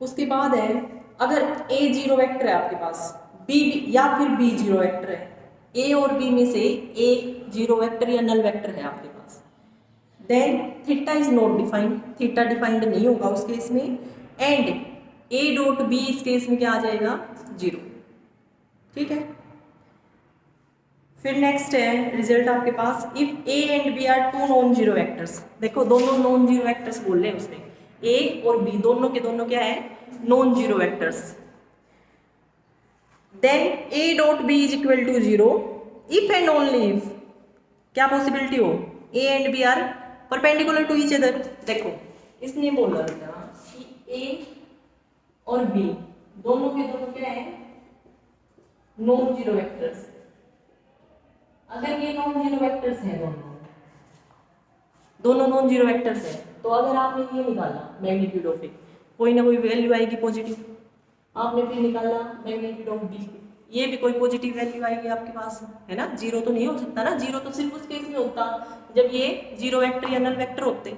उसके बाद है, अगर ए जीरो वेक्टर है आपके पास, बी या फिर बी जीरो वेक्टर है, ए और बी में से एक जीरो वेक्टर या नल वेक्टर है आपके पास, then theta is not defined, theta defined नहीं होगा उस केस में, एंड ए डॉट बी इस केस में क्या आ जाएगा, जीरो। ठीक है, फिर नेक्स्ट है रिजल्ट आपके पास, if A and B are two non zero vectors, देखो दोनों नॉन जीरो वेक्टर्स बोल रहे हैं उसमें, ए और बी दोनों के दोनों क्या है, non zero vectors, then A dot B is equal to zero if and only if, क्या पॉसिबिलिटी हो, a and B are perpendicular to each other. देखो इसने बोला था कि ए और बी दोनों के दोनों क्या है, नॉन जीरो वेक्टर्स। अगर ये नॉन जीरो वेक्टर्स हैं, दोनों नॉन जीरो वेक्टर्स हैं, तो अगर आपने ये निकाला मैग्नीट्यूड ऑफ ए, कोई ना कोई वैल्यू आएगी पॉजिटिव, आपने फिर निकाला मैग्नीट्यूड ऑफ बी, ये भी कोई पॉजिटिव वैल्यू आएगी आपके पास, है ना, जीरो तो नहीं हो सकता ना, जीरो तो सिर्फ उस केस में होता जब ये जीरो वेक्टर या नल वेक्टर होते,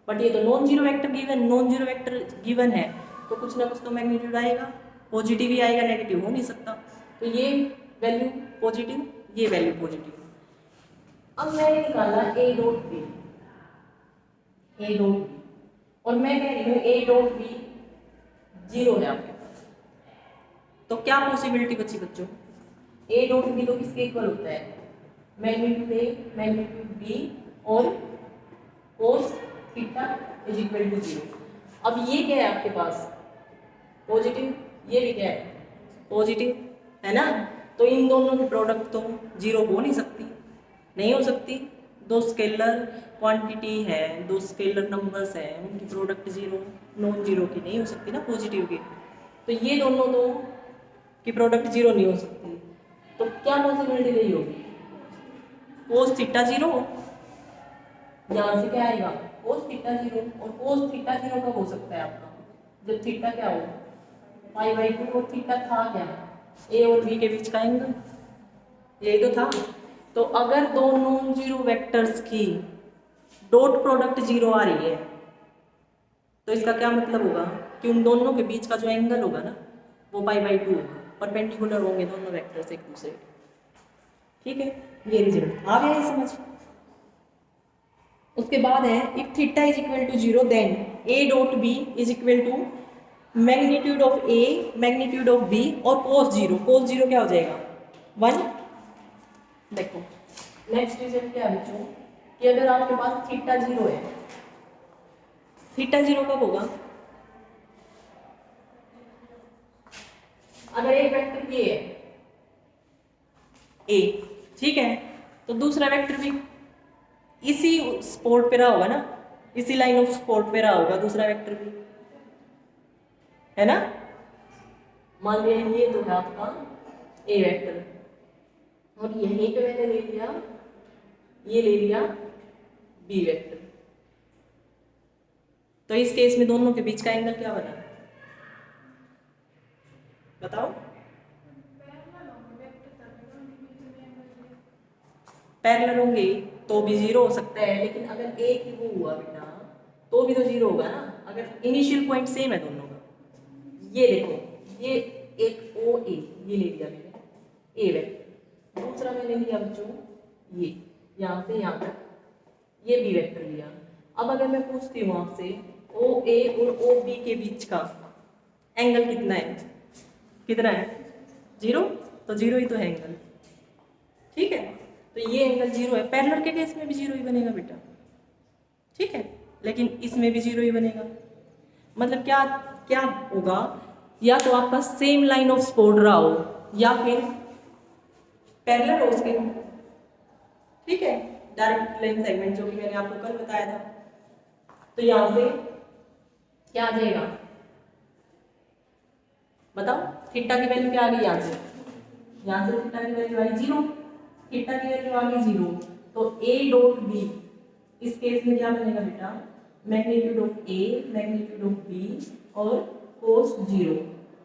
बट ये तो non zero vector given, non zero vector given है, तो कुछ ना कुछ तो मैग्नीट्यूड आएगा, पॉजिटिव ही आएगा, नेगेटिव हो नहीं सकता, तो ये वैल्यू पॉजिटिव, ये वैल्यू पॉजिटिव। अब मैंने निकाला a dot b, a dot b, और मैं कह रही हूँ ए डॉट बी जीरो है आपके पास, तो क्या पॉसिबिलिटी बची बच्चों, ए डॉट बी तो किसके इक्वल होता है, मैग्नीट्यूड ए मैग्नीट्यूड बी और cos theta is equal to zero. अब ये क्या है आपके पास, पॉजिटिव, ये भी क्या है, पॉजिटिव, है ना, तो इन दोनों की प्रोडक्ट तो जीरो हो नहीं सकती, नहीं हो सकती, दो स्केलर क्वांटिटी है, दो स्केलर नंबर्स हैं, उनकी प्रोडक्ट जीरो, नॉन जीरो की नहीं हो सकती ना, पॉजिटिव की, तो ये दोनों दो की प्रोडक्ट जीरो नहीं हो सकती, तो क्या पॉसिबिलिटी रही होगी, कोस थीटा जीरो, यहाँ से क्या आएगा, कोस थीटा जीरो, और कोस थीटा जीरो कब हो सकता है आपका, जब थीटा क्या हो, पाई बाई टू, और थीटा था क्या, ए और बी के बीच का एंगल, यही तो था। तो अगर दो नॉन जीरो वेक्टर्स की डॉट प्रोडक्ट जीरो आ रही है, तो इसका क्या मतलब होगा कि उन दोनों के बीच का जो एंगल होगा ना, वो पाई बाई टू होगा, परपेंडिकुलर होंगे दोनों वेक्टर्स एक दूसरे के। ठीक है, ये रिजल्ट आ गया है समझ। उसके बाद है, if theta is equal to zero then A dot B is equal to magnitude of A magnitude of b और कोस जीरो, कोस जीरो क्या हो जाएगा, 1। देखो नेक्स्ट रिजल्ट क्या है बच्चों, कि अगर आपके पास थीटा जीरो है, थीटा जीरो कब होगा, अगर एक वेक्टर ये है ए, ठीक है, तो दूसरा वेक्टर भी इसी स्पॉट पे रहा होगा ना, इसी लाइन ऑफ स्पॉट पे रहा होगा दूसरा वेक्टर भी, है ना, मान लिया ये तो है आपका ए वेक्टर, और यहीं पे मैंने ले लिया, ये ले लिया बी वेक्टर, तो इस केस में दोनों के बीच का एंगल क्या बना, बताओ, पैरेलल होंगे तो भी जीरो हो सकता है, लेकिन अगर एक ही वो हुआ बेटा तो भी तो जीरो होगा ना, अगर इनिशियल पॉइंट सेम है दोनों का। ये देखो, ये एक ओ ए, ये ले लिया मैंने ए वेक्टर, दूसरा मैंने लिया बच्चों ये यहाँ से यहाँ तक, ये बी वेक्टर लिया। अब अगर मैं पूछती हूँ आपसे ओ ए और ओ बी के बीच का एंगल कितना है, कितना है, जीरो, तो जीरो ही तो है एंगल, ठीक है, तो ये एंगल जीरो है, पैरेलल के केस में भी जीरो ही बनेगा बेटा, ठीक है, लेकिन इसमें भी जीरो ही बनेगा, मतलब क्या क्या होगा, या तो आपका सेम लाइन ऑफ सपोर्ट रहा हो या फिर पैरेलल हो उसके, ठीक है, डायरेक्ट लाइन सेगमेंट जो कि मैंने आपको कल बताया था, तो यहां से क्या आ जाएगा, बताओ, थीटा की वैल्यू क्या आ गई, यहाँ से थीटा की वैल्यू आई जीरो, थीटा की वैल्यू आ गई जीरो, तो ए डॉट बी इस केस में क्या बनेगा बेटा, magnitude of A magnitude of b और कोस जीरो,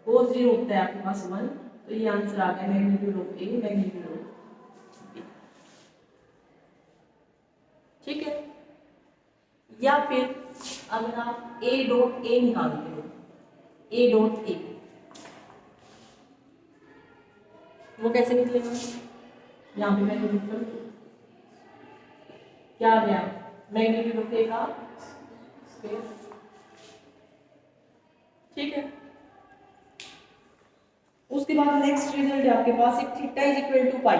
कोस जीरो होता है आपके पास 1, तो ये आंसर आ गया magnitude of A magnitude of b, ठीक है। या फिर अगर आप ए डॉट ए निकालते हो, ए डॉट ए, वो कैसे निकलेगा? यहाँ पे मैंने लिखा क्या आ गया, मैग्नीट्यूड ऑफ ए का स्क्वायर। ठीक है। उसके बाद नेक्स्ट रिजल्ट है आपके पास, एक theta is equal to pi,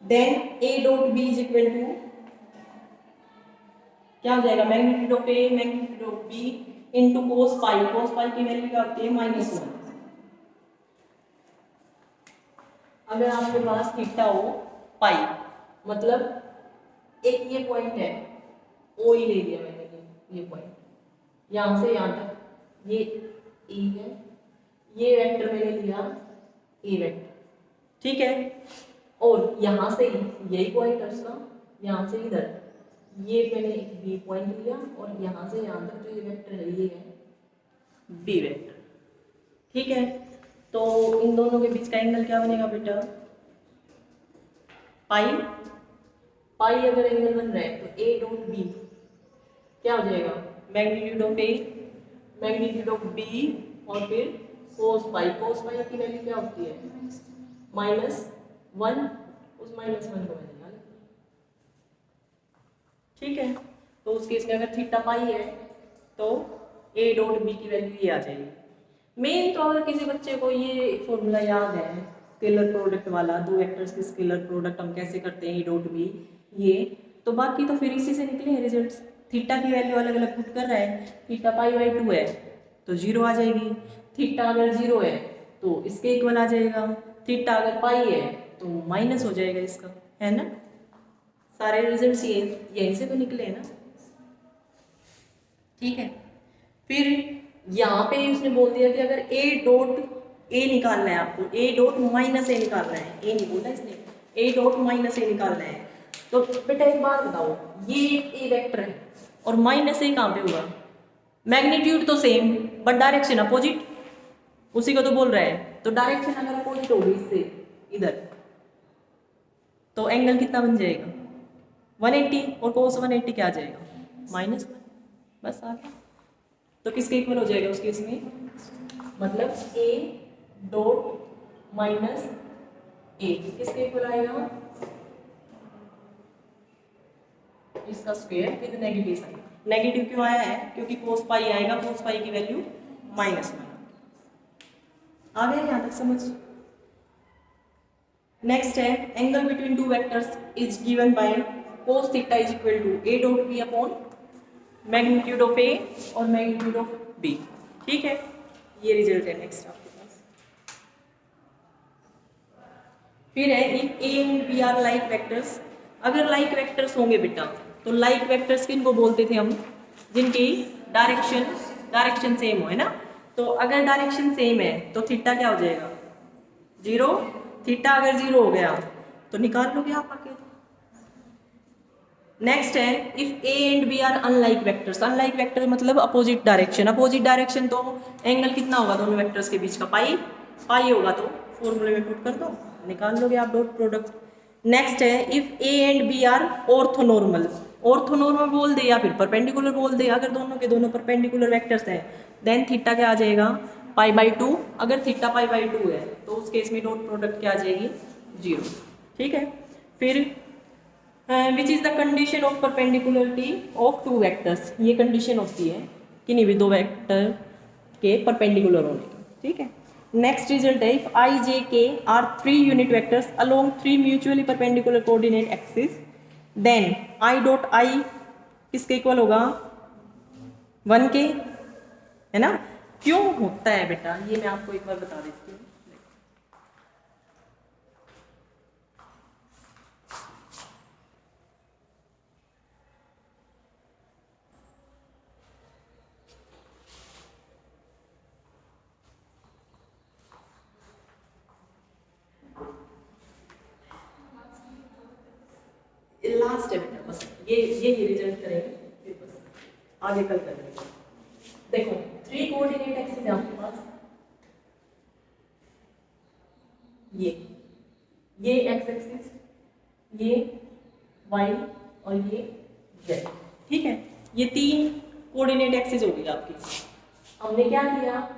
then A dot B is equal to क्या हो जाएगा, magnitude of A magnitude of B into cos pi. Cos pi की वैल्यू क्या होती है? -1। अगर आपके पास थीटा हो पाई, मतलब एक ये पॉइंट है, ओ ही ले लिया मैंने, ये पॉइंट यहाँ से यहाँ तक ये ए है, ये वेक्टर मैंने लिया ए वेक्टर, ठीक है। और यहाँ से यही पॉइंट है उसका, यहाँ से इधर ये मैंने एक बी पॉइंट लिया, और यहाँ से यहाँ तक जो ये वेक्टर है ये है बी वेक्टर, ठीक है। तो इन दोनों के बीच का एंगल क्या बनेगा बेटा? पाई। पाई अगर एंगल बन रहा है तो ए डॉट बी क्या हो जाएगा? Magnitude of A magnitude of b और फिर कोस पाई। कोस पाई की वैल्यू क्या होती है? -1। उस -1 को मैंने निकाल लिया, ठीक है। तो उस केस में अगर थीटा पाई है तो ए डॉट बी की वैल्यू ये आ जाएगी। मेन तो अगर किसी बच्चे को ये फॉर्मूला याद है स्केलर प्रोडक्ट वाला, दो वेक्टर्स के स्केलर प्रोडक्ट हम कैसे करते हैं, ए डॉट बी, ये तो बाकी तो फिर इसी से निकले हैं रिजल्ट्स। थीटा की वैल्यू अलग अलग पुट कर रहा है, थीटा पाई/2 है तो 0 आ जाएगी, थीटा अगर 0 है तो इसके इक्वल आ जाएगा, थीटा अगर पाई है तो माइनस हो जाएगा इसका, है ना। सारे रिजल्ट्स ये यहीं से तो निकले हैं ना, ठीक है। फिर यहाँ पे उसने बोल दिया कि अगर ए डॉट ए निकालना है आपको, ए डॉट माइनस ए निकालना है, ए नहीं बोला इसने, ए डॉट माइनस ए निकालना है, तो बेटा एक बात बताओ, ये ए वेक्टर है और माइनस ए कहाँ पे होगा? मैग्नीट्यूड तो सेम बट डायरेक्शन अपोजिट, उसी को तो बोल रहा है। तो डायरेक्शन अगर अपोजिट होगी इससे इधर, तो एंगल कितना बन जाएगा? 180, और कोस 180 क्या आ जाएगा? -1। बस आ गया। तो किसके इक्वल हो जाएगा उस केस में? मतलब ए डॉट माइनस ए किसके इक्वल आएगा? इसका square with negative sign. Negative क्यों आया है? क्योंकि कोस पाई आएगा, कोस पाई की वैल्यू -1। आ गया यहाँ तक समझ? नेक्स्ट है angle between two vectors is given by cos theta is equal to A dot B upon magnitude of A और मैग्नीट्यूड ऑफ बी, ठीक है। ये रिजल्ट है नेक्स्ट आपके पास। फिर है if A and B are like vectors. अगर लाइक वेक्टर्स होंगे बेटा, तो लाइक वेक्टर्स किनको बोलते थे हम? जिनकी डायरेक्शन सेम हो, है ना। तो अगर डायरेक्शन सेम है तो थीटा क्या हो जाएगा? 0। थीटा अगर 0 हो गया तो निकाल लोगे आप आके। नेक्स्ट है if A and B are unlike vectors. Unlike vector मतलब अपोजिट डायरेक्शन। अपोजिट डायरेक्शन तो एंगल कितना होगा दोनों वेक्टर्स के बीच का? पाई होगा, तो फॉर्मूले में पुट कर दो, निकाल लोगे आप डॉट प्रोडक्ट। नेक्स्ट है if A and B are orthonormal. Orthonormal बोल दे या फिर परपेंडिकुलर बोल दे, अगर दोनों के दोनों परपेंडिकुलर वेक्टर्स हैं देन थीटा क्या आ जाएगा? π/2। अगर थीटा π/2 है तो उस केस में डॉट प्रोडक्ट क्या आ जाएगी? 0, ठीक है। फिर which is the condition of perpendicularity of two vectors. ये कंडीशन होती है किन्हीं भी दो वेक्टर के परपेंडिकुलर होने की, ठीक है। नेक्स्ट रिजल्ट है if i j k are 3 unit vectors along 3 mutually perpendicular coordinate axis then i dot i किसके इक्वल होगा? 1 के, है ना। क्यों होता है बेटा ये मैं आपको एक बार बता देती हूँ। लास्ट है बेटा, बस ये रिजल्ट करेंगे फिर बस आगे कल करेंगे। देखो 3 कोऑर्डिनेट एक्सिस है आपके पास, ये एक्स एक्सिस, ये वाई और ये जेड। ठीक है, ये 3 कोऑर्डिनेट एक्सिस हो गई आपकी। हमने क्या किया,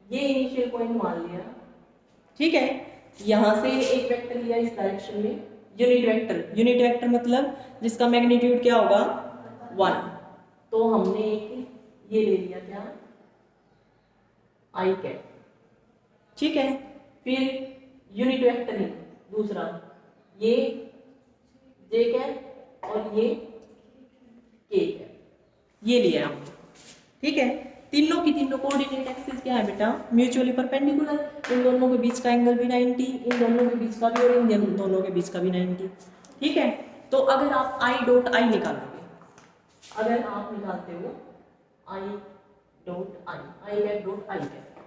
ये इनिशियल पॉइंट मान लिया। ठीक है, यहाँ से एक वेक्टर लिया इस डायरेक्शन में, यूनिट वेक्टर। यूनिट वेक्टर मतलब जिसका मैग्नीट्यूड क्या होगा 1। तो हमने एक ये ले लिया क्या, आई कैप। ठीक है, फिर यूनिट वेक्टर ही दूसरा, ये जे कैप और ये के कैप, ये लिया हमने। ठीक है, तीनों की तीनों कोऑर्डिनेट एक्सिस क्या है बेटा, म्यूचुअली परपेंडिकुलर। इन दोनों के बीच का एंगल भी 90, इन दोनों के बीच का भी और इन दोनों के बीच का भी 90। ठीक है, तो अगर आप आई डॉट आई निकालोगे, अगर आप निकालते हो I dot I, I cap dot I cap,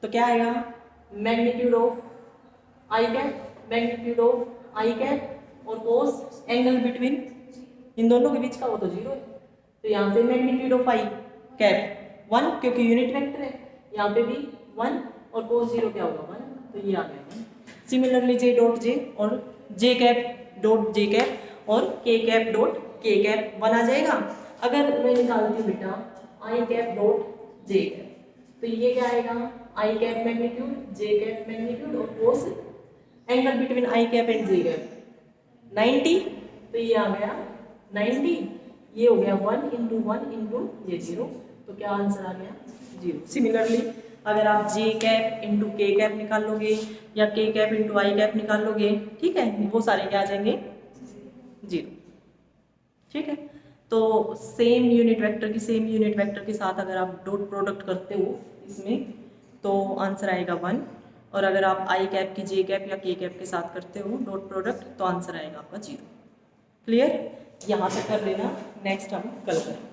तो क्या आएगा, magnitude of I cap, magnitude of I cap और कोस एंगल बिटवीन इन दोनों के बीच का वो तो 0 है। तो यहाँ से मैग्नीट्यूड ऑफ आई कैप 1 क्योंकि यूनिट वेक्टर है, यहाँ पे भी 1 और कोस 0 क्या होगा 1, तो ये आ गया 1। सिमिलरली जे डॉट जे और J cap dot J cap और K cap dot K cap 1 आ जाएगा। अगर मैं निकालती हूँ बेटा I cap dot J cap, तो ये क्या आएगा, I cap magnitude, J cap magnitude और cos angle between I cap and J cap 90, तो ये आ गया 90, ये हो गया 1 इंटू 1 इंटू ये 0, तो क्या आंसर आ गया 0। सिमिलरली अगर आप जे कैप इंटू के कैप निकाल लोगे या के कैप इंटू आई कैप निकाल लोगे, ठीक है, वो सारे क्या आ जाएंगे 0। ठीक है, तो सेम यूनिट वेक्टर की सेम यूनिट वेक्टर के साथ अगर आप डॉट प्रोडक्ट करते हो इसमें तो आंसर आएगा 1, और अगर आप आई कैप की जे कैप या के कैप के साथ करते हो डॉट प्रोडक्ट तो आंसर आएगा आपका 0। क्लियर, यहाँ से कर लेना, नेक्स्ट हम कल करेंगे।